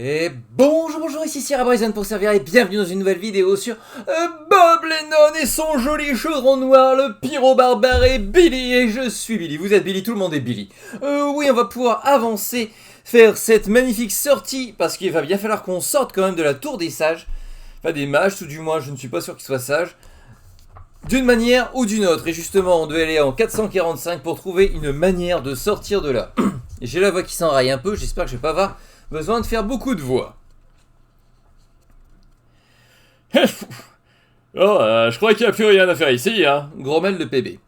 Et bonjour, ici Sierra Bryson pour servir et bienvenue dans une nouvelle vidéo sur Bob Lennon et son joli chaudron noir, le pyro barbare et Billy, et je suis Billy, vous êtes Billy, tout le monde est Billy. Oui, on va pouvoir avancer, faire cette magnifique sortie, parce qu'il va bien falloir qu'on sorte quand même de la tour des sages, enfin des mages, tout du moins, je ne suis pas sûr qu'ils soient sages, d'une manière ou d'une autre, et justement on devait aller en 445 pour trouver une manière de sortir de là. Et j'ai la voix qui s'enraille un peu, j'espère que je vais pas avoir besoin de faire beaucoup de voix. Je crois qu'il n'y a plus rien à faire ici, hein. Grommelle de PB.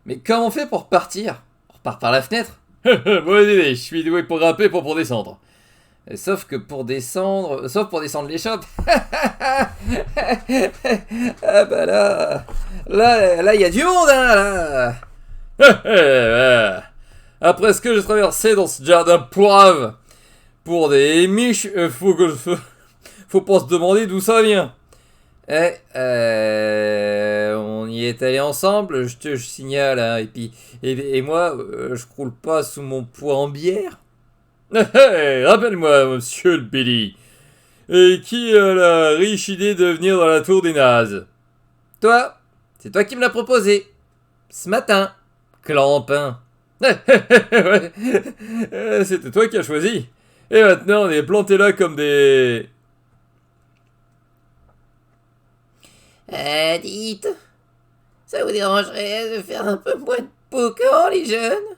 Mais comment on fait pour partir? On repart par la fenêtre? Bonne idée, je suis doué pour grimper pour descendre. Sauf pour descendre l'échoppe. Ah bah là, il y a du monde, hein, là. Après ce que j'ai traversé dans ce jardin poivre pour des miches, faut pas se demander d'où ça vient. On y est allé ensemble, je te signale, hein, et moi, je croule pas sous mon poids en bière. Rappelle-moi, monsieur le Billy. Et qui a la riche idée de venir dans la tour des nazes? Toi, c'est toi qui me l'as proposé. Ce matin, clampin. Ouais. C'était toi qui as choisi. Et maintenant, on est plantés là comme des... Dites, ça vous dérangerait de faire un peu moins de poker, les jeunes?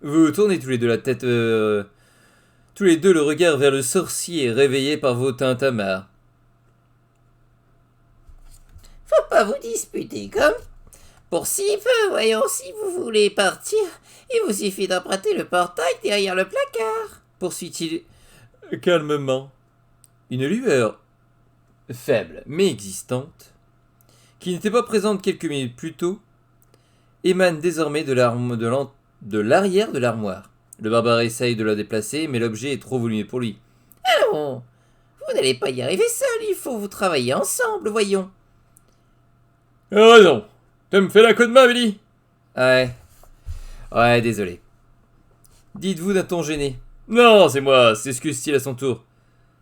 Vous tournez tous les deux la tête, tous les deux le regard vers le sorcier réveillé par vos tintamars. Faut pas vous disputer, comme. Pour si peu, voyons, si vous voulez partir, il vous suffit d'emprunter le portail derrière le placard. Poursuit-il calmement. Une lueur faible mais existante, qui n'était pas présente quelques minutes plus tôt, émane désormais de l'arrière de l'armoire. Le barbare essaye de la déplacer, mais l'objet est trop volumineux pour lui. Allons, vous n'allez pas y arriver seul, il faut vous travailler ensemble, voyons. Raison. Tu me fais la coup de main, Billy? Ouais, désolé. Dites-vous d'un ton gêné. Non, c'est moi, S'excuse-t-il à son tour.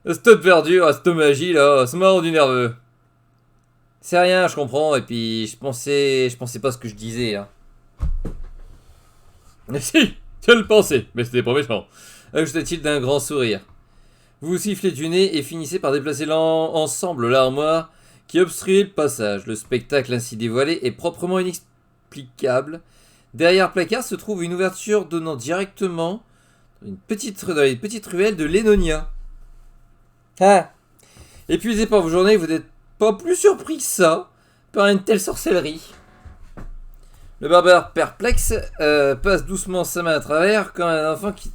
cette verdure, cette magie là, ça m'a rendu nerveux. C'est rien, je comprends, et puis je pensais pas ce que je disais, hein. Si, tu le pensais, mais c'était pas méchant. Ajouta-t-il d'un grand sourire. Vous sifflez du nez et finissez par déplacer ensemble l'armoire qui obstruait le passage. Le spectacle ainsi dévoilé est proprement inexplicable. Derrière le placard se trouve une ouverture donnant directement dans les petites ruelles de Lennonia. Ah, épuisé par vos journées, vous n'êtes pas plus surpris que ça par une telle sorcellerie. Le barbare perplexe passe doucement sa main à travers comme un enfant qui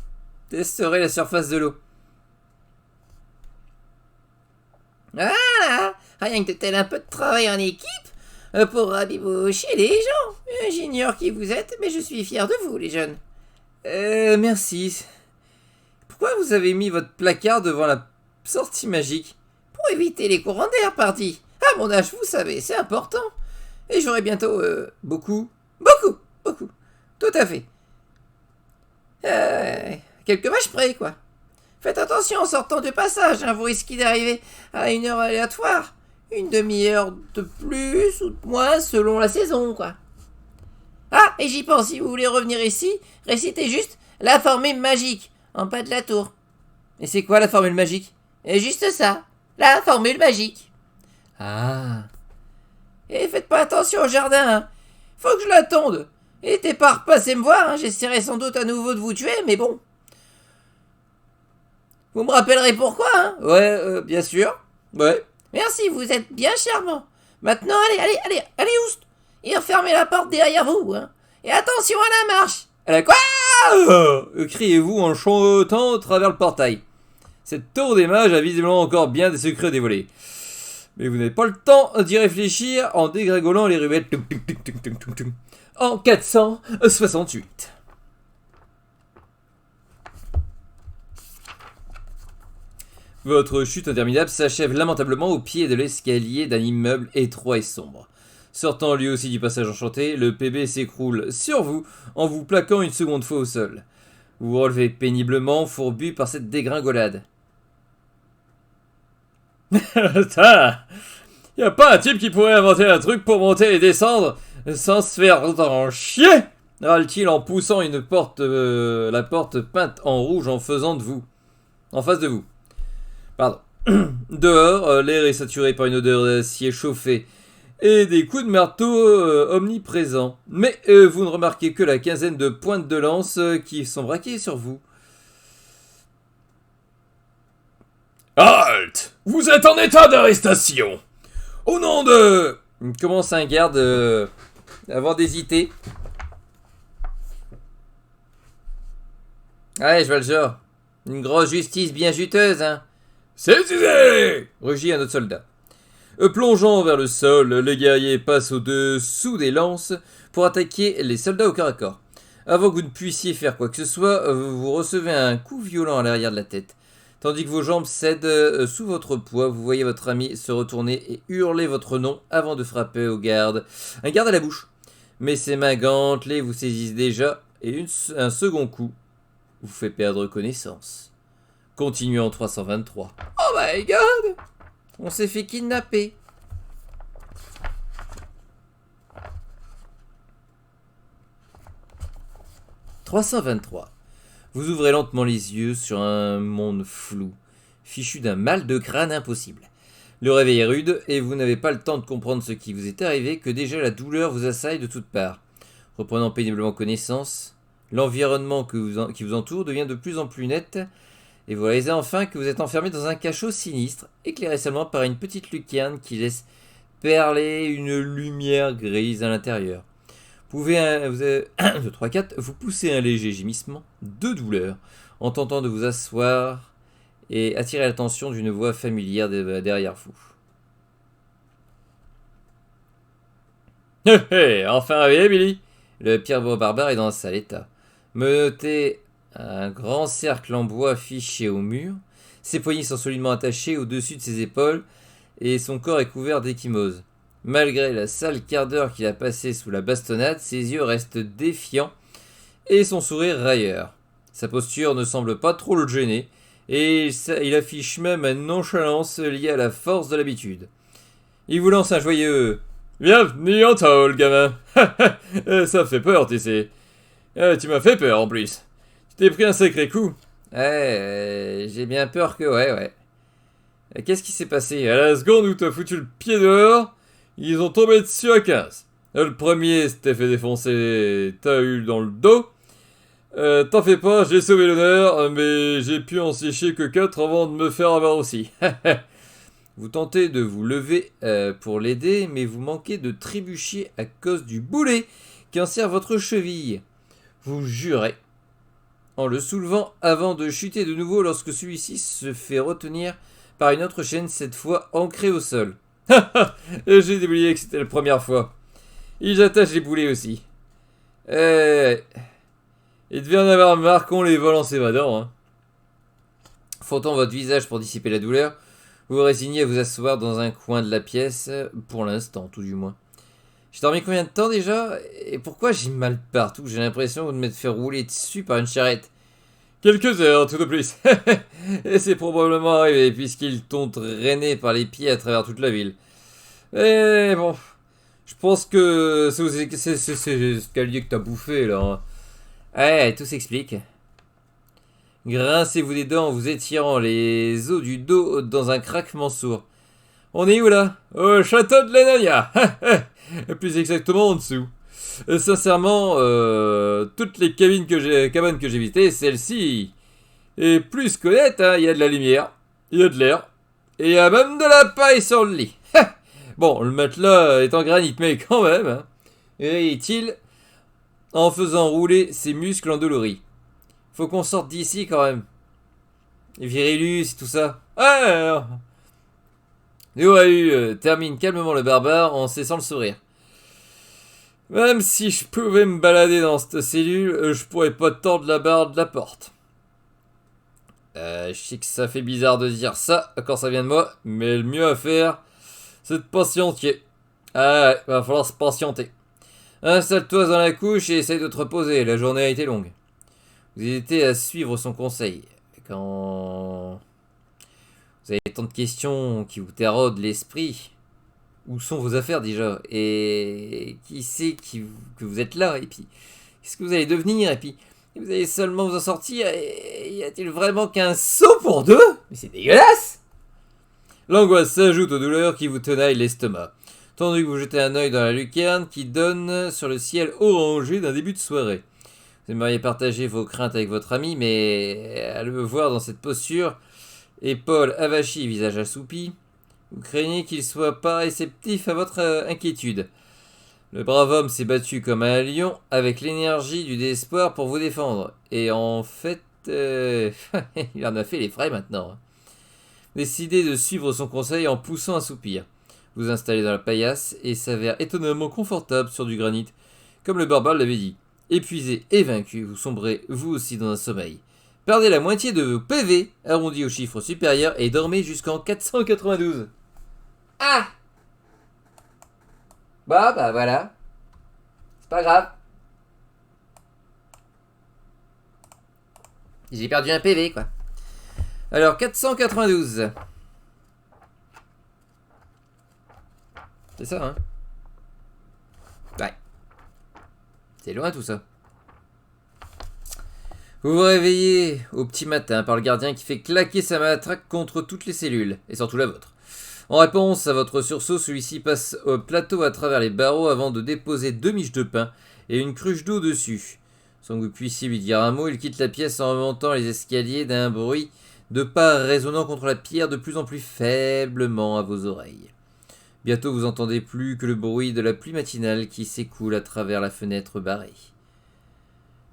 testerait la surface de l'eau. Ah, rien que de tel un peu de travail en équipe pour rabibocher les gens. J'ignore qui vous êtes, mais je suis fier de vous, les jeunes. Merci. Pourquoi vous avez mis votre placard devant la sortie magique? Pour éviter les courants d'air, pardi. À mon âge, vous savez, c'est important. Et j'aurai bientôt Beaucoup. Tout à fait. Quelques matchs près, quoi. Faites attention en sortant du passage, hein, vous risquez d'arriver à une heure aléatoire. Une demi-heure de plus ou de moins selon la saison, quoi. Ah, et j'y pense, si vous voulez revenir ici, récitez juste la formule magique en bas de la tour. Et c'est quoi la formule magique? Et juste ça, la formule magique. Ah. Et faites pas attention au jardin, hein. Faut que je l'attende. Et t'es pas repassé me voir, hein. J'essaierai sans doute à nouveau de vous tuer, mais bon. Vous me rappellerez pourquoi, hein? Ouais, bien sûr. Ouais. Merci, vous êtes bien charmant. Maintenant, allez, oust. Et refermez la porte derrière vous, hein. Et attention à la marche. À la quoi? Criez-vous en chantant à travers le portail. Cette tour des mages a visiblement encore bien des secrets dévoilés. Mais vous n'avez pas le temps d'y réfléchir en dégringolant les ruelles. En 468. Votre chute interminable s'achève lamentablement au pied de l'escalier d'un immeuble étroit et sombre. Sortant lui aussi du passage enchanté, le PB s'écroule sur vous en vous plaquant une seconde fois au sol. Vous vous relevez péniblement, fourbu par cette dégringolade. Putain, y a pas un type qui pourrait inventer un truc pour monter et descendre sans se faire en chier, râle-t-il en poussant la porte peinte en rouge en face de vous. Pardon. Dehors, l'air est saturé par une odeur d'acier chauffé et des coups de marteau omniprésents. Mais vous ne remarquez que la quinzaine de pointes de lance qui sont braquées sur vous. Halt! Vous êtes en état d'arrestation! Au nom de... Commence un garde avant d'hésiter. Ouais, je vois le genre. Une grosse justice bien juteuse, hein. Saisissez! Rugit un autre soldat. Plongeant vers le sol, les guerriers passent au-dessous des lances pour attaquer les soldats au corps à corps. Avant que vous ne puissiez faire quoi que ce soit, vous recevez un coup violent à l'arrière de la tête. Tandis que vos jambes cèdent sous votre poids, vous voyez votre ami se retourner et hurler votre nom avant de frapper au garde. Un garde à la bouche. Mais ses mains gantelées vous saisissent déjà et un second coup vous fait perdre connaissance. Continuons en 323. Oh my god! On s'est fait kidnapper. « 323. Vous ouvrez lentement les yeux sur un monde flou, fichu d'un mal de crâne impossible. Le réveil est rude et vous n'avez pas le temps de comprendre ce qui vous est arrivé que déjà la douleur vous assaille de toutes parts. Reprenant péniblement connaissance, l'environnement qui vous entoure devient de plus en plus net et vous réalisez enfin que vous êtes enfermé dans un cachot sinistre, éclairé seulement par une petite lucarne qui laisse perler une lumière grise à l'intérieur. Vous poussez un léger gémissement de douleur en tentant de vous asseoir et attirer l'attention d'une voix familière derrière vous. Hé hé, enfin réveillé, Billy! Le Pierre barbare est dans un sale état. Menotté un grand cercle en bois fiché au mur, ses poignets sont solidement attachés au-dessus de ses épaules et son corps est couvert d'échymoses. Malgré la sale quart d'heure qu'il a passé sous la bastonnade, ses yeux restent défiants et son sourire railleur. Sa posture ne semble pas trop le gêner et il affiche même une nonchalance liée à la force de l'habitude. Il vous lance un joyeux « Bienvenue en tôle, gamin! Ça fait peur, tu sais. Tu m'as fait peur en plus. Tu t'es pris un sacré coup. » J'ai bien peur que... Ouais. Qu'est-ce qui s'est passé? À la seconde où t'as foutu le pied dehors, ils ont tombé dessus à 15. Le premier s'était fait défoncer, t'as eu dans le dos. T'en fais pas, j'ai sauvé l'honneur, mais j'ai pu en sécher que 4 avant de me faire avoir aussi. Vous tentez de vous lever pour l'aider, mais vous manquez de trébucher à cause du boulet qui enserre votre cheville. Vous jurez en le soulevant avant de chuter de nouveau lorsque celui-ci se fait retenir par une autre chaîne, cette fois ancrée au sol. J'ai oublié que c'était la première fois. Ils attachent les boulets aussi. Il devait en avoir marre qu'on les vole en s'évadant. Hein. Frottant votre visage pour dissiper la douleur, vous vous résignez à vous asseoir dans un coin de la pièce, pour l'instant tout du moins. J'ai dormi combien de temps déjà? Et pourquoi j'ai mal partout? J'ai l'impression de m'être fait rouler dessus par une charrette. Quelques heures tout de plus. Et c'est probablement arrivé puisqu'ils t'ont traîné par les pieds à travers toute la ville. Et bon, je pense que c'est l'escalier que t'as bouffé là. Hein. Ouais, tout s'explique. Grincez-vous des dents en vous étirant les os du dos dans un craquement sourd. On est où là? Au château de Lenania. Plus exactement en dessous. Sincèrement, toutes les cabanes que j'ai visitées, celle-ci est plus qu'honnête. Hein. Il y a de la lumière, il y a de l'air, et il y a même de la paille sur le lit. Bon, le matelas est en granit, mais quand même. Hein. Rit-il en faisant rouler ses muscles endoloris. Faut qu'on sorte d'ici quand même. Virilus et tout ça. Ouais. Termine calmement le barbare en cessant le sourire. Même si je pouvais me balader dans cette cellule, je pourrais pas tordre la barre de la porte. Je sais que ça fait bizarre de dire ça quand ça vient de moi, mais le mieux à faire, c'est de patienter. Ah ouais, va falloir se patienter. Installe-toi dans la couche et essaye de te reposer, la journée a été longue. Vous hésitez à suivre son conseil. Quand Vous avez tant de questions qui vous taraudent l'esprit. Où sont vos affaires déjà? Et qui sait que vous êtes là? Et puis, qu'est-ce que vous allez devenir? Et puis, vous allez seulement vous en sortir? Et y a-t-il vraiment qu'un saut pour deux? Mais c'est dégueulasse! L'angoisse s'ajoute aux douleurs qui vous tenaillent l'estomac, tandis que vous jetez un œil dans la lucarne qui donne sur le ciel orangé d'un début de soirée. Vous aimeriez partager vos craintes avec votre ami, mais à le voir dans cette posture, épaules avachies, visage assoupi, vous craignez qu'il soit pas réceptif à votre inquiétude. Le brave homme s'est battu comme un lion avec l'énergie du désespoir pour vous défendre. Et en fait, il en a fait les frais maintenant. Décidez de suivre son conseil en poussant un soupir. Vous installez dans la paillasse et s'avère étonnamment confortable sur du granit, comme le barbare l'avait dit. Épuisé et vaincu, vous sombrez vous aussi dans un sommeil. Perdez la moitié de vos PV, arrondis au chiffre supérieur, et dormez jusqu'en 492. Ah! Bah voilà. C'est pas grave. J'ai perdu un PV, quoi. Alors, 492. C'est ça, hein? Ouais. C'est loin tout ça. Vous vous réveillez au petit matin par le gardien qui fait claquer sa matraque contre toutes les cellules, et surtout la vôtre. En réponse à votre sursaut, celui-ci passe au plateau à travers les barreaux avant de déposer 2 miches de pain et une cruche d'eau dessus. Sans que vous puissiez lui dire un mot, il quitte la pièce en remontant les escaliers d'un bruit de pas résonnant contre la pierre de plus en plus faiblement à vos oreilles. Bientôt vous entendez plus que le bruit de la pluie matinale qui s'écoule à travers la fenêtre barrée.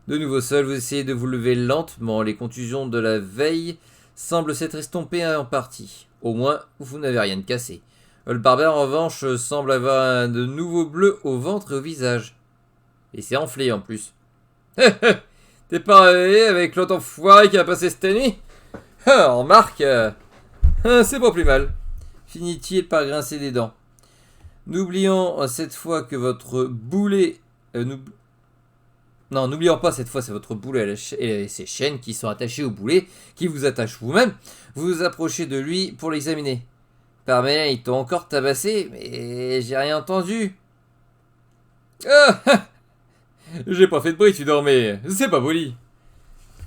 De nouveau seul, vous essayez de vous lever lentement. Les contusions de la veille semblent s'être estompées en partie. Au moins, vous n'avez rien de cassé. Le barbare, en revanche, semble avoir de nouveaux bleus au ventre et au visage. Et c'est enflé en plus. T'es pas réveillé avec l'autre enfoiré qui a passé cette nuit? Remarque, c'est pas plus mal. Finit-il par grincer des dents. N'oublions cette fois que votre boulet... n'oublions pas cette fois, c'est votre boulet et ses chaînes qui sont attachées au boulet, qui vous attachent vous-même. Vous vous approchez de lui pour l'examiner. Parméla, ils t'ont encore tabassé, mais j'ai rien entendu. J'ai pas fait de bruit, tu dormais. C'est pas poli.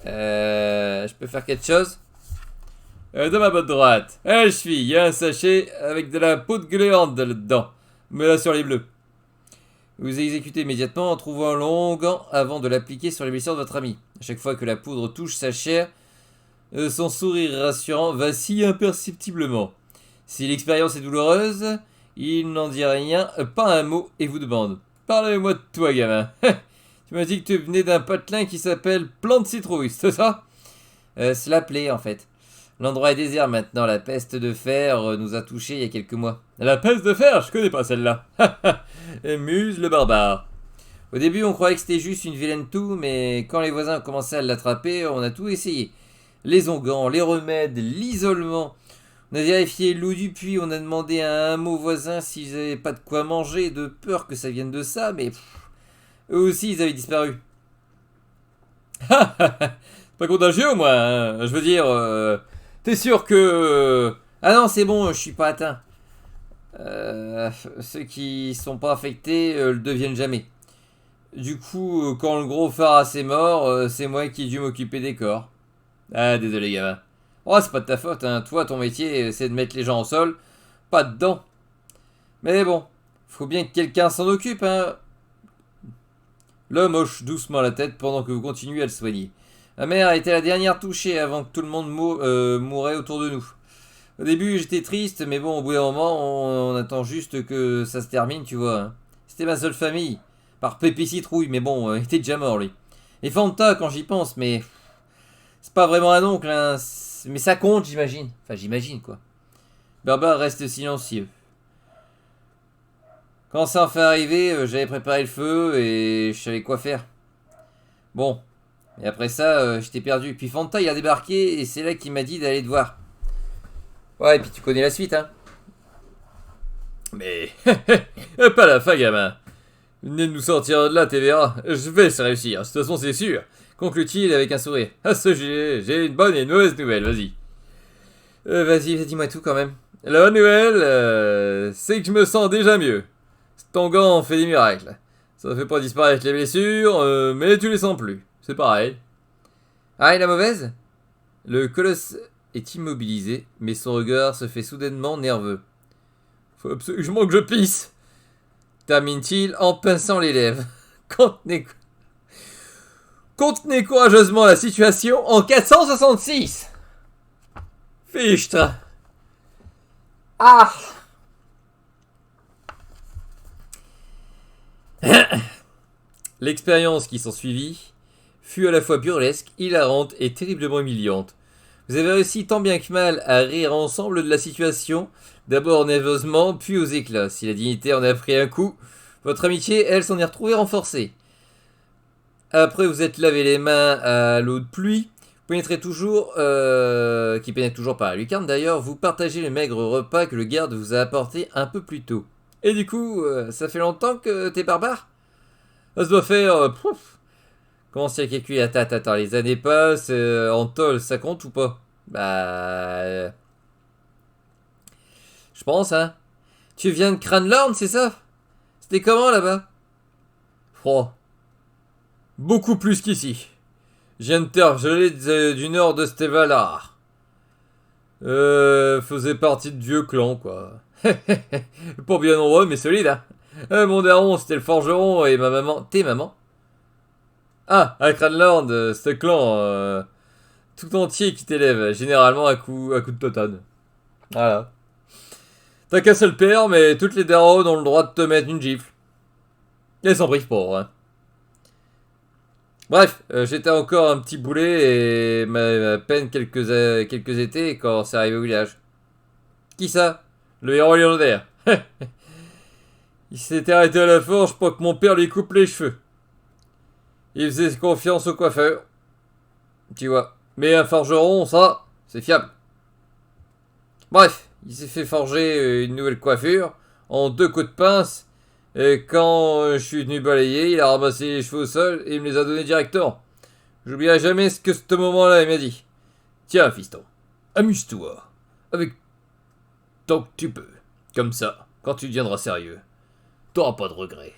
Je peux faire quelque chose? Dans ma botte droite. Je suis. Il y a un sachet avec de la peau de gléande dedans. Mets là sur les bleus. Vous exécutez immédiatement en trouvant un long gant avant de l'appliquer sur les blessures de votre ami. À chaque fois que la poudre touche sa chair, son sourire rassurant vacille imperceptiblement. Si l'expérience est douloureuse, il n'en dit rien, pas un mot, et vous demande: Parlez-moi de toi, gamin. Tu m'as dit que tu venais d'un patelin qui s'appelle Plante Citrouille, c'est ça? Cela plaît, en fait. L'endroit est désert maintenant, la peste de fer nous a touchés il y a quelques mois. La peste de fer? Je connais pas celle-là. Muse le barbare. Au début, on croyait que c'était juste une vilaine toux, mais quand les voisins ont commencé à l'attraper, on a tout essayé. Les onguents, les remèdes, l'isolement. On a vérifié l'eau du puits, on a demandé à un mot voisin s'ils avaient pas de quoi manger, de peur que ça vienne de ça, mais eux aussi, ils avaient disparu. C'est pas contagieux au moins, hein. Je veux dire, t'es sûr que... Ah non, c'est bon, je suis pas atteint. Ceux qui sont pas affectés le deviennent jamais. Du coup, quand le gros phare s'est mort, c'est moi qui ai dû m'occuper des corps. Ah, désolé, gamin. Oh, c'est pas de ta faute, hein. Toi, ton métier, c'est de mettre les gens au sol, pas dedans. Mais bon, faut bien que quelqu'un s'en occupe, hein. L'homme hoche doucement la tête pendant que vous continuez à le soigner. Ma mère était la dernière touchée avant que tout le monde mourait autour de nous. Au début, j'étais triste, mais bon, au bout d'un moment, on attend juste que ça se termine, tu vois. Hein. C'était ma seule famille. Par Pépé Citrouille, mais bon, il était déjà mort, lui. Et Fanta, quand j'y pense, mais... C'est pas vraiment un oncle, hein. Mais ça compte, j'imagine. Enfin, j'imagine, quoi. Barbare reste silencieux. Quand ça en fait arriver, j'avais préparé le feu et je savais quoi faire. Bon. Et après ça, j'étais perdu. Puis Fanta, il a débarqué et c'est là qu'il m'a dit d'aller te voir. Ouais, et puis tu connais la suite, hein. Mais... pas la fin, gamin. Venez de nous sortir de là, tu verras. Je vais se réussir. De toute façon, c'est sûr. Conclut-il avec un sourire. Ah, ça, j'ai une bonne et une mauvaise nouvelle, vas-y. Vas-y, dis-moi tout quand même. La bonne nouvelle, c'est que je me sens déjà mieux. Ton gant fait des miracles. Ça fait pas disparaître les blessures, mais tu les sens plus. C'est pareil. Ah, et la mauvaise? Le colosse est immobilisé, mais son regard se fait soudainement nerveux. Faut absolument que je pisse, termine-t-il en pinçant les lèvres. Contenez courageusement la situation en 466. Fichtre. Ah! L'expérience qui s'ensuivit fut à la fois burlesque, hilarante et terriblement humiliante. Vous avez réussi tant bien que mal à rire ensemble de la situation, d'abord nerveusement, puis aux éclats. Si la dignité en a pris un coup, votre amitié, elle, s'en est retrouvée renforcée. Après vous êtes lavé les mains à l'eau de pluie, pénétrez toujours, qui pénètre toujours par la lucarne d'ailleurs, vous partagez le maigre repas que le garde vous a apporté un peu plus tôt. Et du coup, ça fait longtemps que t'es barbare? Ça se doit faire... Comment c'est calculé? Attends, les années passent, en tôle, ça compte ou pas? Bah... je pense, hein. Tu viens de Cranlorn, c'est ça? C'était comment là-bas? Froid. Beaucoup plus qu'ici. Je viens de terre gelée du nord de Stevalar. Faisait partie de vieux clan, quoi. Pas bien nombreux, mais solide, hein. Mon daron, c'était le forgeron, et ma maman... T'es maman? Ah, à Cranlord, ce clan tout entier qui t'élève, généralement à coup de totane. Voilà. T'as qu'à se le père, mais toutes les darons ont le droit de te mettre une gifle. Et s'en prive pas, hein. Bref, j'étais encore un petit boulet et à peine quelques étés quand c'est arrivé au village. Qui ça? Le héros légendaire. Il s'était arrêté à la forge pour que mon père lui coupe les cheveux. Il faisait confiance au coiffeur. Tu vois. Mais un forgeron, ça, c'est fiable. Bref, il s'est fait forger une nouvelle coiffure en 2 coups de pince. Et quand je suis venu balayer, il a ramassé les cheveux au sol et il me les a donnés directement. J'oublierai jamais ce que ce moment-là il m'a dit. Tiens, fiston, amuse-toi. Avec tant que tu peux. Comme ça, quand tu deviendras sérieux, t'auras pas de regrets.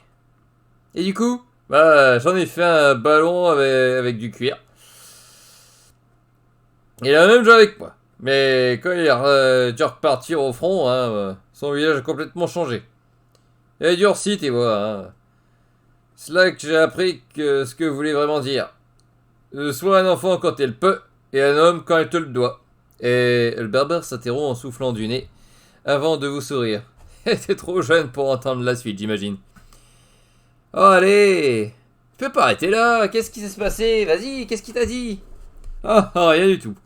Et du coup, bah, j'en ai fait un ballon avec du cuir. Il a même joué avec moi. Mais quand il a dû repartir au front, hein, son village a complètement changé. Il a durci, tu vois. Hein. C'est là que j'ai appris ce que voulait vraiment dire. Sois un enfant quand elle peut, et un homme quand elle te le doit. Et le berbère s'interrompt en soufflant du nez, avant de vous sourire. T'es trop jeune pour entendre la suite, j'imagine. Oh, allez! Tu peux pas arrêter là, qu'est-ce qui s'est passé? Vas-y, qu'est-ce qu'il t'a dit? Ah, rien du tout.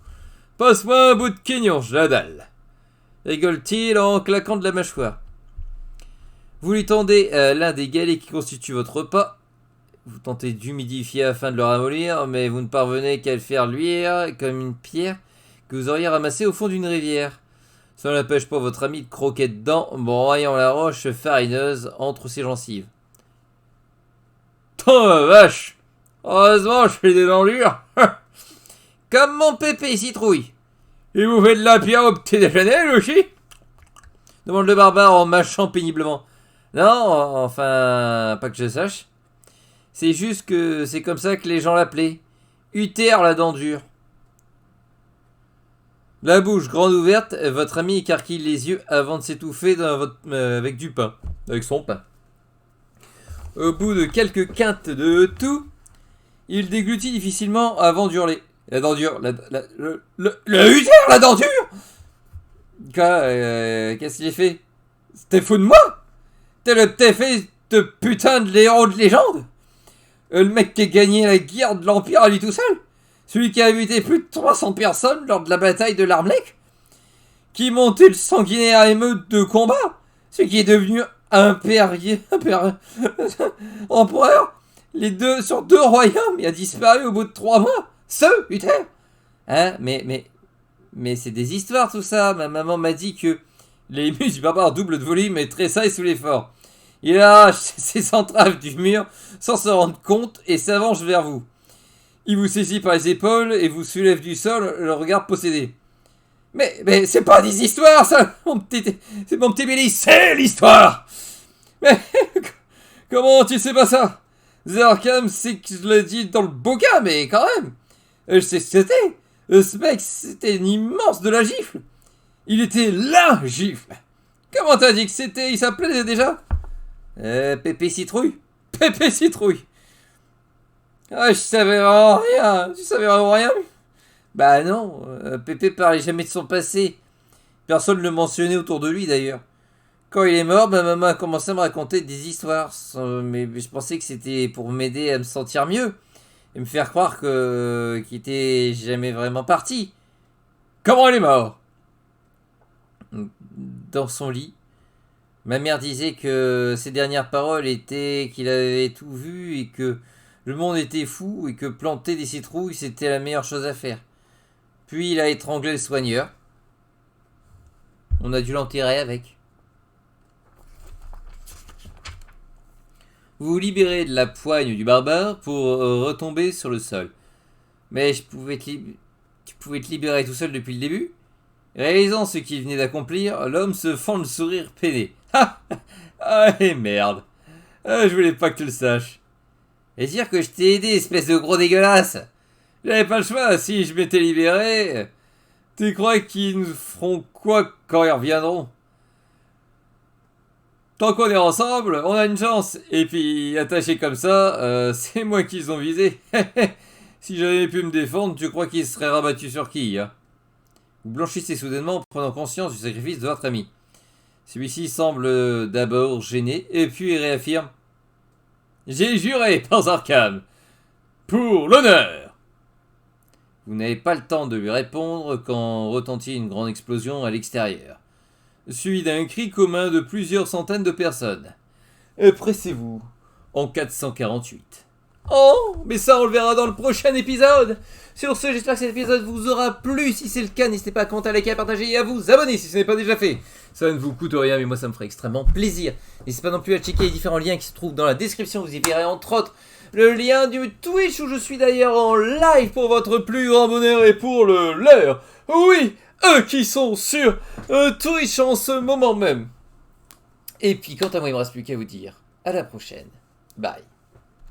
Passe-moi un bout de quignon, je la dalle. Rigole-t-il en claquant de la mâchoire. Vous lui tendez l'un des galets qui constituent votre repas. Vous tentez d'humidifier afin de le ramollir, mais vous ne parvenez qu'à le faire luire comme une pierre que vous auriez ramassée au fond d'une rivière. Ça n'empêche pas votre ami de croquer dedans, broyant la roche farineuse entre ses gencives. Oh vache! Heureusement, je fais des dents-dures. Comme mon pépé citrouille. Il vous fait de la pierre au petit déjeuner, Luchi? Demande le barbare en mâchant péniblement. Non, enfin, pas que je sache. C'est juste que c'est comme ça que les gens l'appelaient. Uther la dent dure. La bouche grande ouverte, votre ami écarquille les yeux avant de s'étouffer avec du pain. Avec son pain. Au bout de quelques quintes de tout, il déglutit difficilement avant d'hurler. La dent dure, le Uther, la dent dure! Quoi, qu'est-ce qu'il a fait? T'es fou de moi? T'es le fait de putain de héros de légende? Le mec qui a gagné la guerre de l'Empire à lui tout seul? Celui qui a buté plus de 300 personnes lors de la bataille de l'Armlek? Qui montait le sanguinaire émeute de combat? Celui qui est devenu empereur sur 2 royaumes et a disparu au bout de 3 mois? Ce Uther? Hein, mais c'est des histoires tout ça. Ma maman m'a dit que les muscles du barbare double de volume et tressaillent sous l'effort. Il arrache ses entraves du mur sans se rendre compte et s'avance vers vous. Il vous saisit par les épaules et vous soulève du sol, le regard possédé. Mais c'est pas des histoires, ça, c'est mon petit Billy, c'est l'histoire. Mais comment tu sais pas ça? The Arkham, c'est que je l'ai dit dans le bouquin, mais quand même. Je sais ce que c'était. Ce mec, c'était une immense de la gifle. Il était la gifle. Comment t'as dit que c'était? Il s'appelait déjà Pépé Citrouille. Pépé Citrouille. Ah, je savais vraiment rien. Tu savais vraiment rien? Bah non, Pépé parlait jamais de son passé. Personne ne le mentionnait autour de lui d'ailleurs. Quand il est mort, ma maman a commencé à me raconter des histoires. Mais je pensais que c'était pour m'aider à me sentir mieux. Et me faire croire qu'il était jamais vraiment parti. Comment il est mort? Dans son lit. Ma mère disait que ses dernières paroles étaient qu'il avait tout vu et que le monde était fou et que planter des citrouilles c'était la meilleure chose à faire. Puis il a étranglé le soigneur. On a dû l'enterrer avec. Vous vous libérez de la poigne du barbare pour retomber sur le sol. Mais tu pouvais te libérer tout seul depuis le début. Réalisant ce qu'il venait d'accomplir, l'homme se fend le sourire peiné. Ah, et merde. Je voulais pas que tu le saches. Et dire que je t'ai aidé, espèce de gros dégueulasse. J'avais pas le choix, si je m'étais libéré. Tu crois qu'ils nous feront quoi quand ils reviendront? Tant qu'on est ensemble, on a une chance. Et puis, attaché comme ça, c'est moi qu'ils ont visé. Si j'avais pu me défendre, tu crois qu'ils seraient rabattus sur qui, hein? Vous blanchissez soudainement en prenant conscience du sacrifice de votre ami. Celui-ci semble d'abord gêné, et puis il réaffirme. J'ai juré par Arkham. Pour l'honneur. Vous n'avez pas le temps de lui répondre quand retentit une grande explosion à l'extérieur, suivi d'un cri commun de plusieurs centaines de personnes. Pressez-vous en 448. Oh, mais ça on le verra dans le prochain épisode. Sur ce, j'espère que cet épisode vous aura plu. Si c'est le cas, n'hésitez pas à commenter, à liker, à partager et à vous abonner si ce n'est pas déjà fait. Ça ne vous coûte rien, mais moi ça me ferait extrêmement plaisir. N'hésitez pas non plus à checker les différents liens qui se trouvent dans la description. Vous y verrez entre autres le lien du Twitch où je suis d'ailleurs en live pour votre plus grand bonheur et pour le leur. Oui, eux qui sont sur Twitch en ce moment même. Et puis quant à moi, il ne me reste plus qu'à vous dire à la prochaine. Bye.